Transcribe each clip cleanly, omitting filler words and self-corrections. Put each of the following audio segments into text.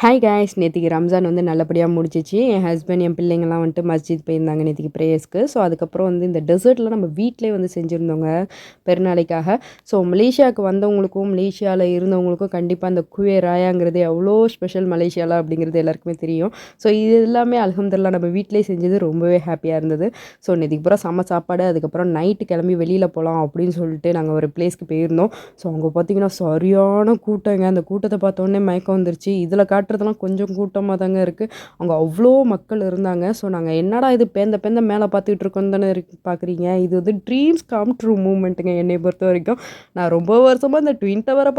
Hi guys, நேத்திக்கு ரம்ஜான் வந்து நல்லபடியாக முடிச்சிச்சு. என் ஹஸ்பண்ட், என் பிள்ளைங்கலாம் வந்துட்டு மஸ்ஜித் போயிருந்தாங்க நேத்திக்கு ப்ரேயர்ஸ்க்கு. ஸோ அதுக்கப்புறம் வந்து இந்த டெசர்ட்லாம் நம்ம வீட்டிலே வந்து செஞ்சுருந்தோங்க பெருநாளைக்காக. ஸோ மலேசியாவுக்கு வந்தவங்களுக்கும் மலேசியாவில் இருந்தவங்களுக்கும் கண்டிப்பாக அந்த குவே ராயாங்கிறது எவ்வளோ ஸ்பெஷல் மலேசியாவில் அப்படிங்கிறது எல்லாருக்குமே தெரியும். ஸோ இது எல்லாமே அல்ஹம்துலில்லாஹ் நம்ம வீட்டிலே செஞ்சது ரொம்பவே ஹாப்பியாக இருந்தது. ஸோ நேத்திக்கு பூரா செம்ம சாப்பாடு. அதுக்கப்புறம் நைட்டு கிளம்பி வெளியில் போகலாம் அப்படின்னு சொல்லிட்டு நாங்கள் ஒரு பிளேஸ்க்கு போயிருந்தோம். ஸோ அங்கே பார்த்தீங்கன்னா சரியான கூட்டங்க. அந்த கூட்டத்தை பார்த்தோன்னே மயக்கம் வந்துருச்சு. இதில் காட்டுறதெல்லாம் கொஞ்சம் கூட்டமாக தாங்க இருக்குது. அங்கே அவ்வளோ மக்கள் இருந்தாங்க. ஸோ நாங்கள் என்னடா இது பேந்த பேந்த மேலே பார்த்துக்கிட்டு இருக்கோம் தானே பார்க்குறீங்க. இது வந்து ட்ரீம்ஸ் கம் ட்ரூ மூமெண்ட்டுங்க என்னை பொறுத்த வரைக்கும். நான் ரொம்ப வருஷமாக இந்த ட்வின் டவரை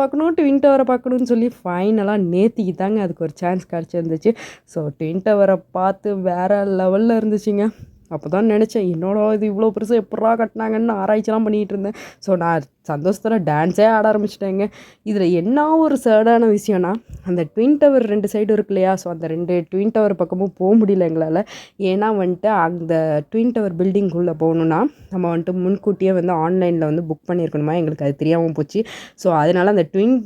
பார்க்கணும்னு சொல்லி ஃபைனலாக நேத்திக்கு தாங்க அதுக்கு ஒரு சான்ஸ் கிடச்சிருந்துச்சு. ஸோ ட்வின் டவரை பார்த்து வேறு லெவலில் இருந்துச்சுங்க. அப்போ தான் நினச்சேன், என்னோட இது இவ்வளோ பெருசாக எப்படா கட்டினாங்கன்னு ஆராய்ச்சிலாம் பண்ணிகிட்டு இருந்தேன். ஸோ நான் சந்தோஷத்தில் டான்ஸே ஆட ஆரம்பிச்சிட்டேங்க. இதில் என்ன ஒரு சேடான விஷயம்னா, அந்த ட்வின் டவர் 2 சைடு இருக்கு இல்லையா. ஸோ அந்த 2 ட்வின் டவர் பக்கமும் போக முடியல எங்களால். ஏன்னா வந்துட்டு அந்த ட்வின் டவர் பில்டிங்குள்ளே போகணுன்னா நம்ம வந்துட்டு முன்கூட்டியே வந்து ஆன்லைனில் வந்து புக் பண்ணியிருக்கணுமா, எங்களுக்கு அது தெரியாமல் போச்சு. ஸோ அதனால் அந்த ட்வின்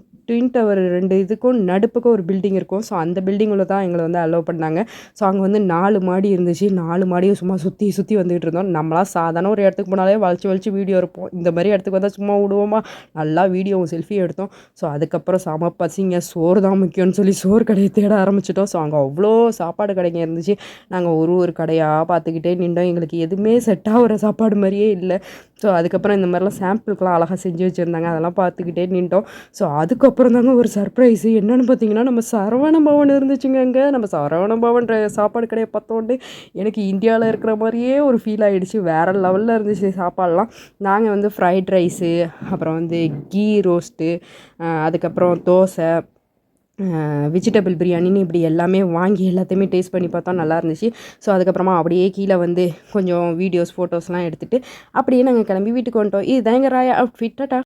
டவர் 2 இதுக்கும் நடுப்புக்கும் ஒரு பில்டிங் இருக்கும். ஸோ அந்த பில்டிங்குள்ளே தான் எங்களை வந்து அலோவ் பண்ணாங்க. ஸோ அங்கே வந்து 4 மாடி இருந்துச்சு. 4 மாடியும் சும்மா சுற்றி சுற்றி வந்துகிட்டு இருந்தோம். நம்மளாம் சாதாரண ஒரு இடத்துக்கு போனாலே வளைச்சி வீடியோ இருப்போம். இந்த மாதிரி இடத்துக்கு வந்தால் சும்மா விடுவோமா, நல்லா வீடியோவும் செல்ஃபி எடுத்தோம். ஸோ அதுக்கப்புறம் செம பசிங்க, சோறு தான் முக்கியம்னு சொல்லி சோறு கடையை தேட ஆரம்பிச்சிட்டோம். ஸோ அங்கே அவ்வளோ சாப்பாடு கடைங்க இருந்துச்சு. நாங்கள் ஒரு கடையாக பார்த்துக்கிட்டே நின்றோம். எங்களுக்கு எதுவுமே செட் ஆகிற சாப்பாடு மாதிரியே இல்லை. ஸோ அதுக்கப்புறம் இந்த மாதிரிலாம் சாம்பிளுக்கெலாம் அழகாக செஞ்சு வச்சுருந்தாங்க. அதெல்லாம் பார்த்துக்கிட்டே நின்றோம். ஸோ அதுக்கப்புறம் தாங்க ஒரு சர்ப்ரைஸு என்னென்னு பார்த்தீங்கன்னா, நம்ம சரவண பவன் இருந்துச்சுங்க அங்கே. நம்ம சரவண பவன் சாப்பாடு கடையை பார்த்தோன்னே எனக்கு இந்தியாவில் இருக்கிற மாதிரியே ஒரு ஃபீல் ஆகிடுச்சு. வேறு லெவலில் இருந்துச்சு சாப்பாடெலாம். நாங்கள் வந்து ஃப்ரைட் ரைஸு, அப்புறம் வந்து கீ ரோஸ்ட்டு, அதுக்கப்புறம் தோசை, வெஜிடபிள் பிரியாணின்னு இப்படி எல்லாமே வாங்கி எல்லாத்தையுமே டேஸ்ட் பண்ணி பார்த்தா நல்லா இருந்துச்சு. ஸோ அதுக்கப்புறமா அப்படியே கீழே வந்து கொஞ்சம் வீடியோஸ் ஃபோட்டோஸ்லாம் எடுத்துகிட்டு அப்படியே நாங்கள் கிளம்பி வீட்டுக்கு வந்துட்டோம். இதுதான் எங்கள் ராயா அவுட்ஃபிட். டாடா.